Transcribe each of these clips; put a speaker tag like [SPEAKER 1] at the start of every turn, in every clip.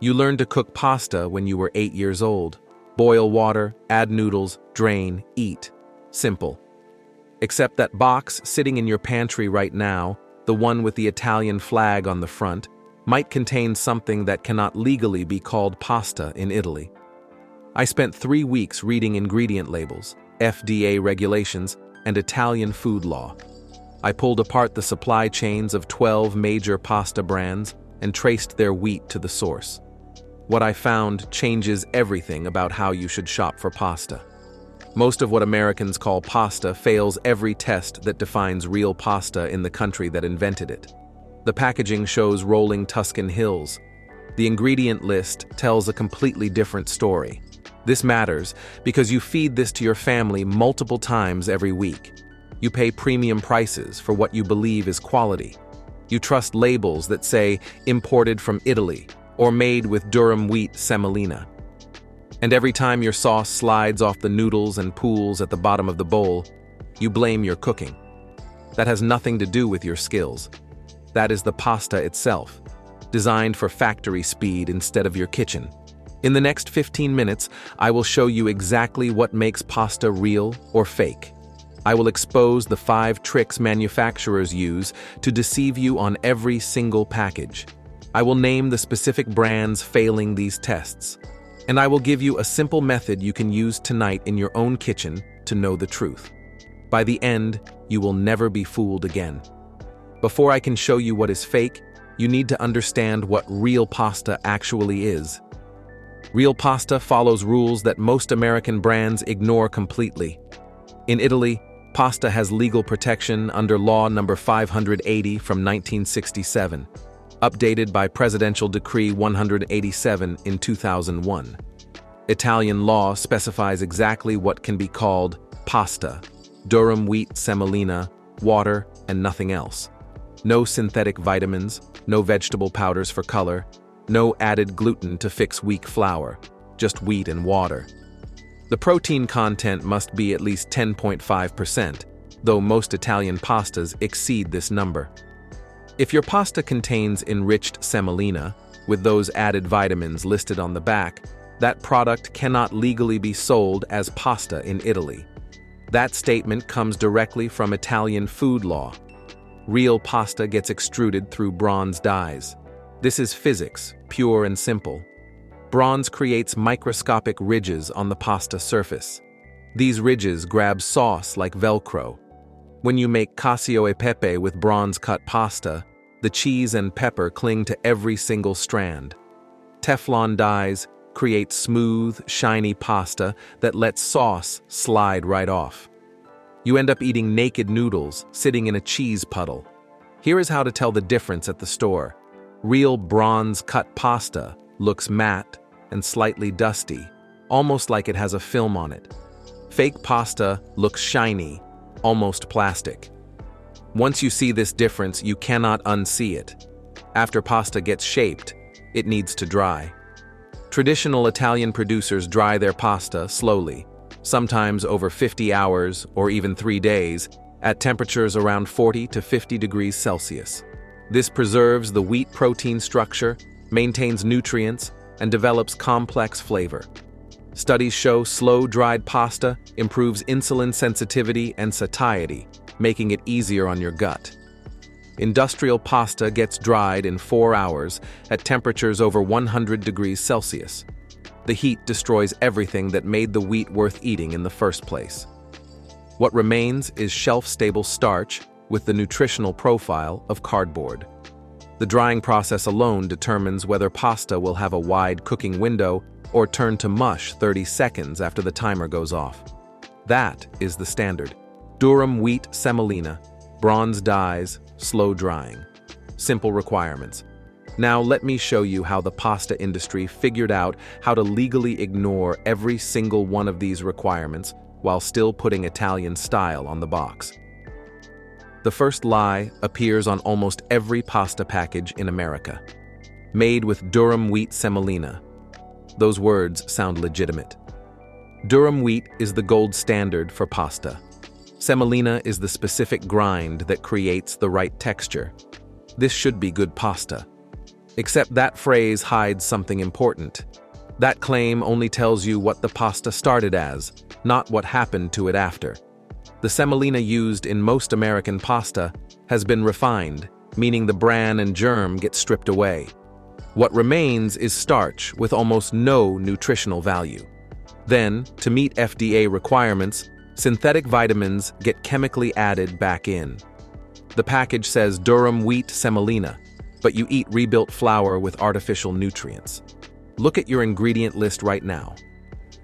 [SPEAKER 1] You learned to cook pasta when you were 8 years old. Boil water, add noodles, drain, eat. Simple. Except that box sitting in your pantry right now, the one with the Italian flag on the front, might contain something that cannot legally be called pasta in Italy. I spent 3 weeks reading ingredient labels, FDA regulations, and Italian food law. I pulled apart the supply chains of 12 major pasta brands and traced their wheat to the source. What I found changes everything about how you should shop for pasta. Most of what Americans call pasta fails every test that defines real pasta in the country that invented it. The packaging shows rolling Tuscan hills. The ingredient list tells a completely different story. This matters because you feed this to your family multiple times every week. You pay premium prices for what you believe is quality. You trust labels that say imported from Italy or made with durum wheat semolina. And every time your sauce slides off the noodles and pools at the bottom of the bowl, you blame your cooking. That has nothing to do with your skills. That is the pasta itself, designed for factory speed instead of your kitchen. In the next 15 minutes, I will show you exactly what makes pasta real or fake. I will expose the 5 tricks manufacturers use to deceive you on every single package. I will name the specific brands failing these tests. And I will give you a simple method you can use tonight in your own kitchen to know the truth. By the end, you will never be fooled again. Before I can show you what is fake, you need to understand what real pasta actually is. Real pasta follows rules that most American brands ignore completely. In Italy, pasta has legal protection under Law No. 580 from 1967, updated by Presidential Decree 187 in 2001. Italian law specifies exactly what can be called pasta, durum wheat semolina, water, and nothing else. No synthetic vitamins, no vegetable powders for color, no added gluten to fix weak flour, just wheat and water. The protein content must be at least 10.5%, though most Italian pastas exceed this number. If your pasta contains enriched semolina, with those added vitamins listed on the back, that product cannot legally be sold as pasta in Italy. That statement comes directly from Italian food law. Real pasta gets extruded through bronze dyes. This is physics, pure and simple. Bronze creates microscopic ridges on the pasta surface. These ridges grab sauce like Velcro. When you make cacio e pepe with bronze-cut pasta, the cheese and pepper cling to every single strand. Teflon dyes create smooth, shiny pasta that lets sauce slide right off. You end up eating naked noodles sitting in a cheese puddle. Here is how to tell the difference at the store. Real bronze-cut pasta looks matte and slightly dusty, almost like it has a film on it. Fake pasta looks shiny, almost plastic. Once you see this difference, you cannot unsee it. After pasta gets shaped, it needs to dry. Traditional Italian producers dry their pasta slowly, sometimes over 50 hours or even 3 days, at temperatures around 40 to 50 degrees Celsius. This preserves the wheat protein structure, maintains nutrients, and develops complex flavor. Studies show slow-dried pasta improves insulin sensitivity and satiety, making it easier on your gut. Industrial pasta gets dried in 4 hours at temperatures over 100 degrees Celsius. The heat destroys everything that made the wheat worth eating in the first place. What remains is shelf-stable starch with the nutritional profile of cardboard. The drying process alone determines whether pasta will have a wide cooking window or turn to mush 30 seconds after the timer goes off. That is the standard. Durum wheat semolina, bronze dyes, slow drying. Simple requirements. Now let me show you how the pasta industry figured out how to legally ignore every single one of these requirements while still putting Italian style on the box. The first lie appears on almost every pasta package in America. Made with durum wheat semolina. Those words sound legitimate. Durum wheat is the gold standard for pasta. Semolina is the specific grind that creates the right texture. This should be good pasta. Except that phrase hides something important. That claim only tells you what the pasta started as, not what happened to it after. The semolina used in most American pasta has been refined, meaning the bran and germ get stripped away. What remains is starch with almost no nutritional value. Then, to meet FDA requirements, synthetic vitamins get chemically added back in. The package says durum wheat semolina, but you eat rebuilt flour with artificial nutrients. Look at your ingredient list right now.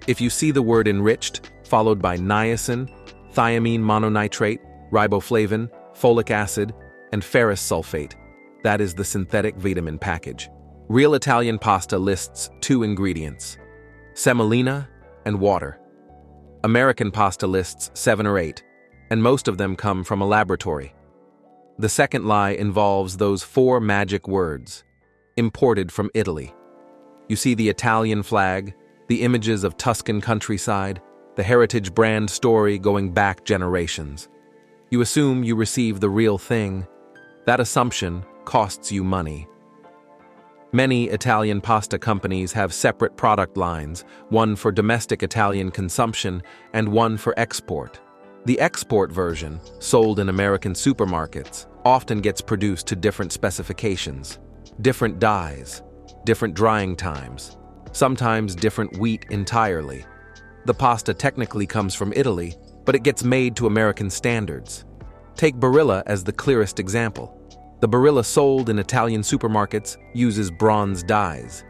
[SPEAKER 1] If you see the word enriched, followed by niacin, thiamine mononitrate, riboflavin, folic acid, and ferrous sulfate, that is the synthetic vitamin package. Real Italian pasta lists 2 ingredients: semolina and water. American pasta lists 7 or 8, and most of them come from a laboratory. The second lie involves those 4 magic words, imported from Italy. You see the Italian flag, the images of Tuscan countryside, the heritage brand story going back generations. You assume you receive the real thing. That assumption costs you money. Many Italian pasta companies have separate product lines, one for domestic Italian consumption and one for export. The export version, sold in American supermarkets, often gets produced to different specifications, different dyes, different drying times, sometimes different wheat entirely. The pasta technically comes from Italy, but it gets made to American standards. Take Barilla as the clearest example. The Barilla sold in Italian supermarkets uses bronze dyes.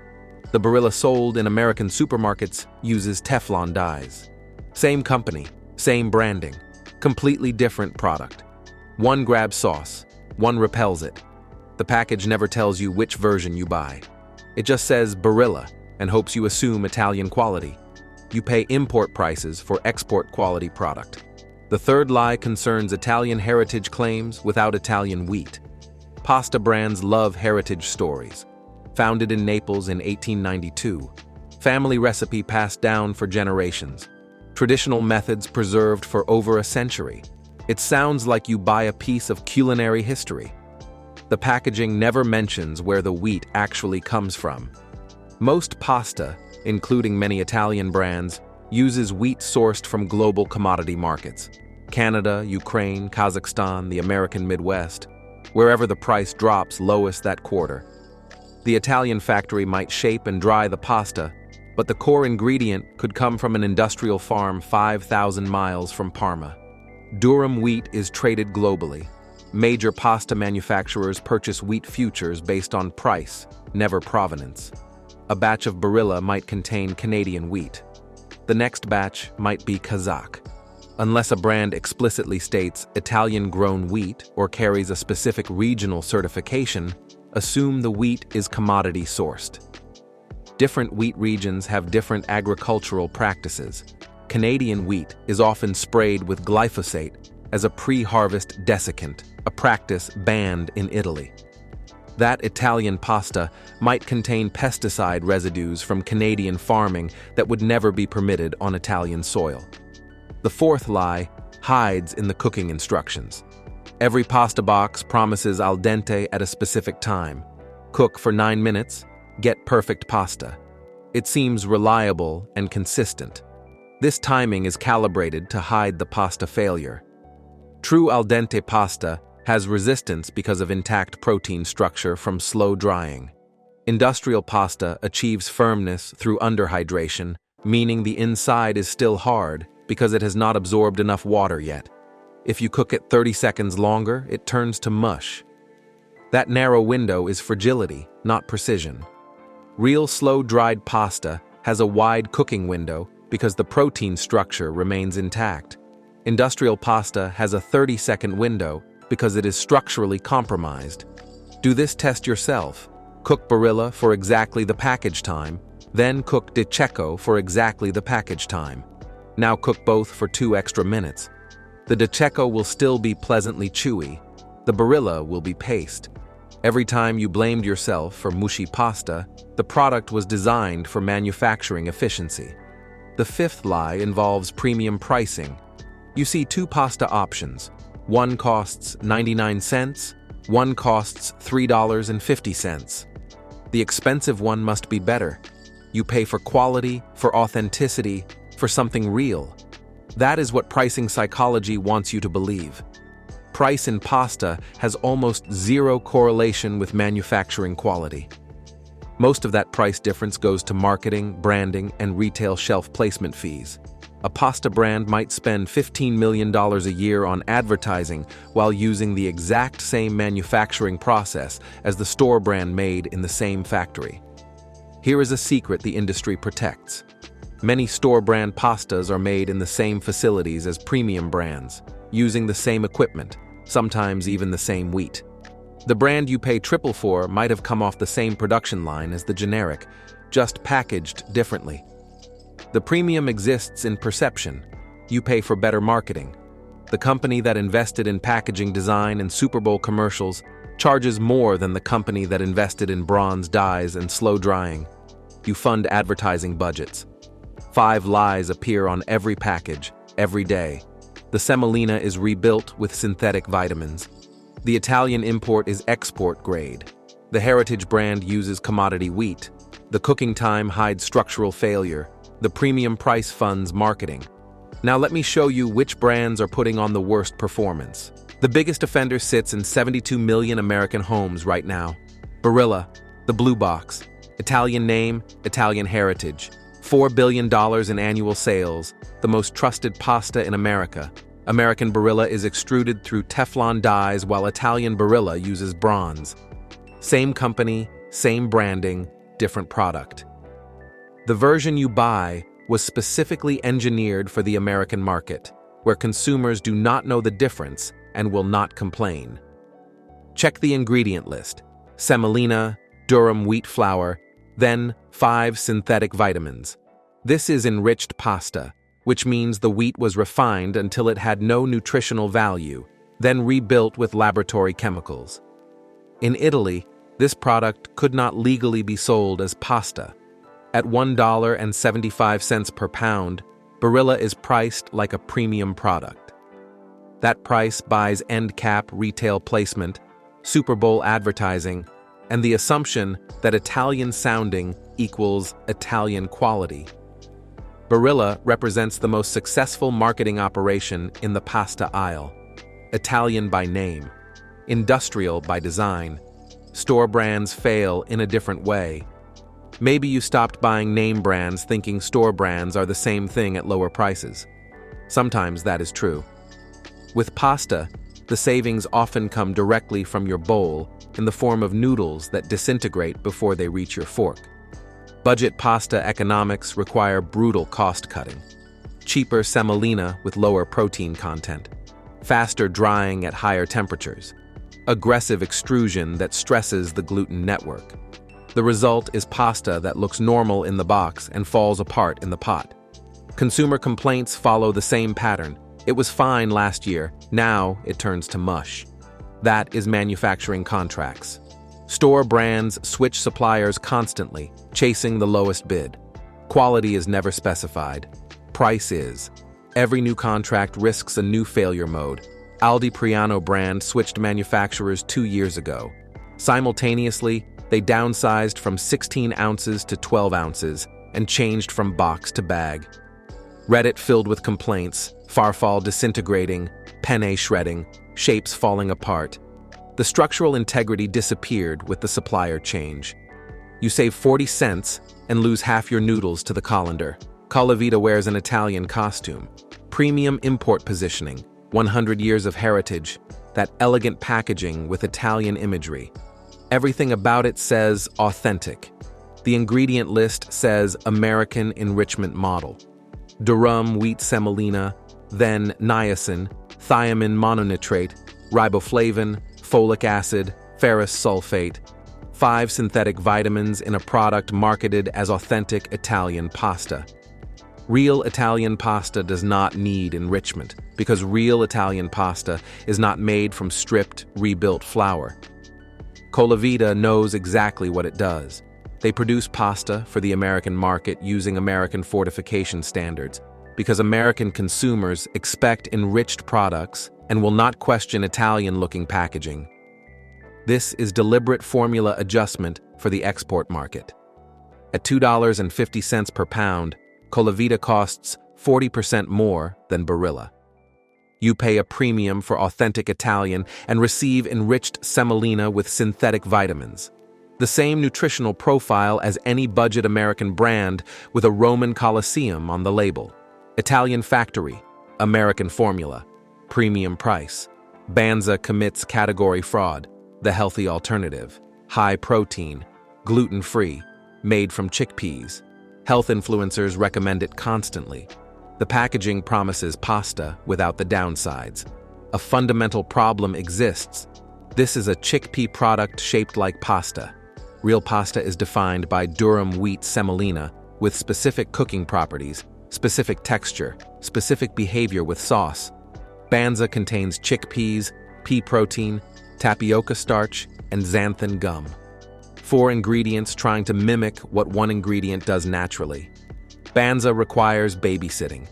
[SPEAKER 1] The Barilla sold in American supermarkets uses Teflon dyes. Same company, same branding, completely different product. One grabs sauce, one repels it. The package never tells you which version you buy. It just says Barilla and hopes you assume Italian quality. You pay import prices for export quality product. The third lie concerns Italian heritage claims without Italian wheat. Pasta brands love heritage stories. Founded in Naples in 1892. Family recipe passed down for generations. Traditional methods preserved for over a century. It sounds like you buy a piece of culinary history. The packaging never mentions where the wheat actually comes from. Most pasta, including many Italian brands, uses wheat sourced from global commodity markets. Canada, Ukraine, Kazakhstan, the American Midwest, wherever the price drops lowest that quarter. The Italian factory might shape and dry the pasta, but the core ingredient could come from an industrial farm 5,000 miles from Parma. Durum wheat is traded globally. Major pasta manufacturers purchase wheat futures based on price, never provenance. A batch of Barilla might contain Canadian wheat. The next batch might be Kazakh. Unless a brand explicitly states Italian-grown wheat or carries a specific regional certification, assume the wheat is commodity sourced. Different wheat regions have different agricultural practices. Canadian wheat is often sprayed with glyphosate as a pre-harvest desiccant, a practice banned in Italy. That Italian pasta might contain pesticide residues from Canadian farming that would never be permitted on Italian soil. The fourth lie hides in the cooking instructions. Every pasta box promises al dente at a specific time. Cook for 9 minutes, get perfect pasta. It seems reliable and consistent. This timing is calibrated to hide the pasta failure. True al dente pasta has resistance because of intact protein structure from slow drying. Industrial pasta achieves firmness through underhydration, meaning the inside is still hard because it has not absorbed enough water yet. If you cook it 30 seconds longer, it turns to mush. That narrow window is fragility, not precision. Real slow-dried pasta has a wide cooking window because the protein structure remains intact. Industrial pasta has a 30-second window because it is structurally compromised. Do this test yourself. Cook Barilla for exactly the package time, then cook Di Cecco for exactly the package time. Now cook both for 2 extra minutes. The Di Cecco will still be pleasantly chewy. The Barilla will be paste. Every time you blamed yourself for mushy pasta, the product was designed for manufacturing efficiency. The fifth lie involves premium pricing. You see 2 pasta options. One costs 99 cents, one costs $3.50. The expensive one must be better. You pay for quality, for authenticity, for something real. That is what pricing psychology wants you to believe. Price in pasta has almost zero correlation with manufacturing quality. Most of that price difference goes to marketing, branding, and retail shelf placement fees. A pasta brand might spend $15 million a year on advertising while using the exact same manufacturing process as the store brand made in the same factory. Here is a secret the industry protects. Many store brand pastas are made in the same facilities as premium brands, using the same equipment, sometimes even the same wheat. The brand you pay triple for might have come off the same production line as the generic, just packaged differently. The premium exists in perception. You pay for better marketing. The company that invested in packaging design and Super Bowl commercials charges more than the company that invested in bronze dyes and slow drying. You fund advertising budgets. 5 lies appear on every package, every day. The semolina is rebuilt with synthetic vitamins. The Italian import is export grade. The heritage brand uses commodity wheat. The cooking time hides structural failure. The premium price funds marketing. Now let me show you which brands are putting on the worst performance. The biggest offender sits in 72 million American homes right now. Barilla, the blue box. Italian name, Italian heritage. $4 billion in annual sales, the most trusted pasta in America. American Barilla is extruded through Teflon dyes while Italian Barilla uses bronze. Same company, same branding, different product. The version you buy was specifically engineered for the American market, where consumers do not know the difference and will not complain. Check the ingredient list: semolina, durum wheat flour, then 5 synthetic vitamins. This is enriched pasta, which means the wheat was refined until it had no nutritional value, then rebuilt with laboratory chemicals. In Italy, this product could not legally be sold as pasta. At $1.75 per pound, Barilla is priced like a premium product. That price buys end cap retail placement, Super Bowl advertising, and the assumption that Italian sounding equals Italian quality. Barilla represents the most successful marketing operation in the pasta aisle. Italian by name, industrial by design. Store brands fail in a different way. Maybe you stopped buying name brands thinking store brands are the same thing at lower prices. Sometimes that is true. With pasta, the savings often come directly from your bowl in the form of noodles that disintegrate before they reach your fork. Budget pasta economics require brutal cost-cutting. Cheaper semolina with lower protein content. Faster drying at higher temperatures. Aggressive extrusion that stresses the gluten network. The result is pasta that looks normal in the box and falls apart in the pot. Consumer complaints follow the same pattern. It was fine last year, now it turns to mush. That is manufacturing contracts. Store brands switch suppliers constantly, chasing the lowest bid. Quality is never specified. Price is. Every new contract risks a new failure mode. Aldi Priano brand switched manufacturers 2 years ago. Simultaneously, they downsized from 16 ounces to 12 ounces and changed from box to bag. Reddit filled with complaints, farfall disintegrating, penne shredding, shapes falling apart. The structural integrity disappeared with the supplier change. You save 40 cents and lose half your noodles to the colander. Colavita wears an Italian costume. Premium import positioning, 100 years of heritage, that elegant packaging with Italian imagery. Everything about it says authentic. The ingredient list says American enrichment model. Durum wheat semolina, then niacin, thiamine mononitrate, riboflavin, folic acid, ferrous sulfate, 5 synthetic vitamins in a product marketed as authentic Italian pasta. Real Italian pasta does not need enrichment because real Italian pasta is not made from stripped, rebuilt flour. Colavita knows exactly what it does. They produce pasta for the American market using American fortification standards because American consumers expect enriched products and will not question Italian-looking packaging. This is deliberate formula adjustment for the export market. At $2.50 per pound, Colavita costs 40% more than Barilla. You pay a premium for authentic Italian and receive enriched semolina with synthetic vitamins. The same nutritional profile as any budget American brand with a Roman Colosseum on the label. Italian factory, American formula, premium price. Banza commits category fraud, the healthy alternative. High protein, gluten-free, made from chickpeas. Health influencers recommend it constantly. The packaging promises pasta without the downsides. A fundamental problem exists. This is a chickpea product shaped like pasta. Real pasta is defined by durum wheat semolina with specific cooking properties, specific texture, specific behavior with sauce. Banza contains chickpeas, pea protein, tapioca starch, and xanthan gum. 4 ingredients trying to mimic what one ingredient does naturally. Banza requires babysitting.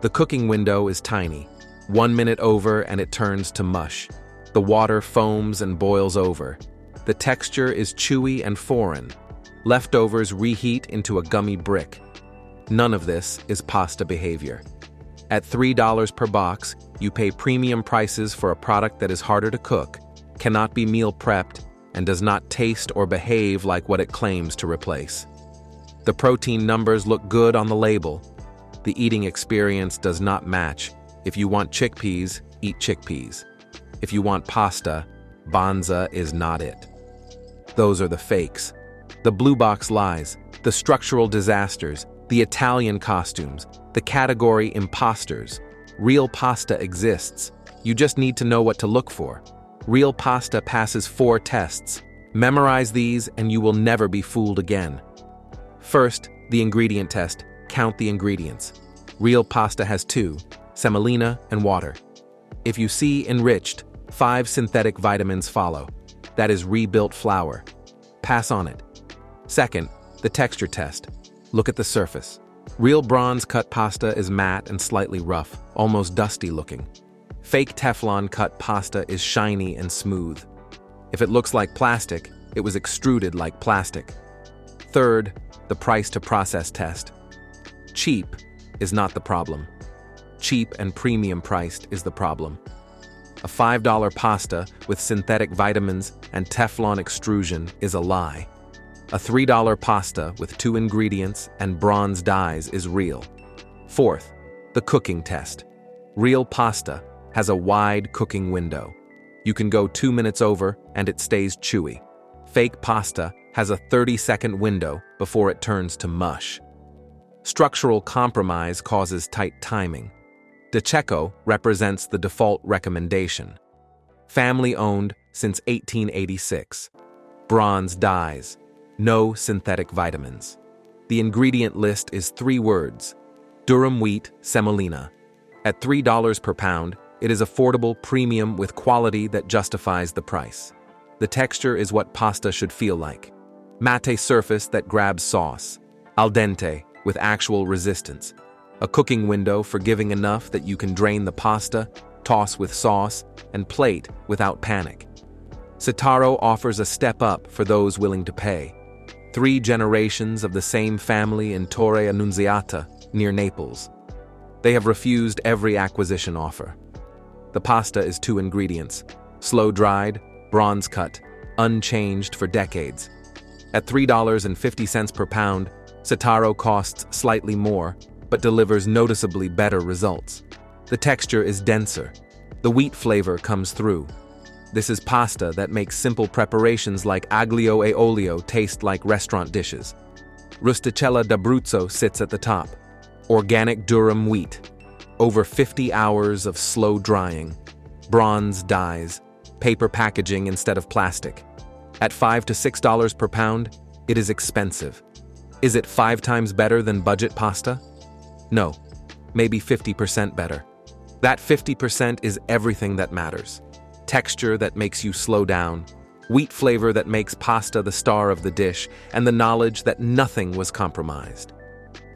[SPEAKER 1] The cooking window is tiny. 1 minute over and it turns to mush. The water foams and boils over. The texture is chewy and foreign. Leftovers reheat into a gummy brick. None of this is pasta behavior. At $3 per box, you pay premium prices for a product that is harder to cook, cannot be meal prepped, and does not taste or behave like what it claims to replace. The protein numbers look good on the label. The eating experience does not match. If you want chickpeas, eat chickpeas. If you want pasta, Banza is not it. Those are the fakes. The blue box lies, the structural disasters, the Italian costumes, the category imposters. Real pasta exists. You just need to know what to look for. Real pasta passes 4 tests. Memorize these and you will never be fooled again. First, the ingredient test. Count the ingredients. Real pasta has 2, semolina and water. If you see enriched, 5 synthetic vitamins follow. That is rebuilt flour. Pass on it. Second, the texture test. Look at the surface. Real bronze-cut pasta is matte and slightly rough, almost dusty looking. Fake Teflon-cut pasta is shiny and smooth. If it looks like plastic, it was extruded like plastic. Third, the price-to-process test. Cheap is not the problem. Cheap and premium priced is the problem. A $5 pasta with synthetic vitamins and Teflon extrusion is a lie. A $3 pasta with 2 ingredients and bronze dyes is real. Fourth, the cooking test. Real pasta has a wide cooking window. You can go 2 minutes over and it stays chewy. Fake pasta has a 30-second window before it turns to mush. Structural compromise causes tight timing. De Cecco represents the default recommendation. Family-owned since 1886. Bronze dyes. No synthetic vitamins. The ingredient list is 3 words. Durum wheat semolina. At $3 per pound, it is affordable premium with quality that justifies the price. The texture is what pasta should feel like. Matte surface that grabs sauce. Al dente with actual resistance. A cooking window forgiving enough that you can drain the pasta, toss with sauce, and plate without panic. Citaro offers a step up for those willing to pay. 3 generations of the same family in Torre Annunziata, near Naples. They have refused every acquisition offer. The pasta is 2 ingredients, slow-dried, bronze-cut, unchanged for decades. At $3.50 per pound, Citaro costs slightly more, but delivers noticeably better results. The texture is denser. The wheat flavor comes through. This is pasta that makes simple preparations like aglio e olio taste like restaurant dishes. Rusticella d'Abruzzo sits at the top. Organic durum wheat. Over 50 hours of slow drying. Bronze dyes. Paper packaging instead of plastic. At $5 to $6 per pound, it is expensive. Is it 5 times better than budget pasta? No, maybe 50% better. That 50% is everything that matters. Texture that makes you slow down, wheat flavor that makes pasta the star of the dish, and the knowledge that nothing was compromised.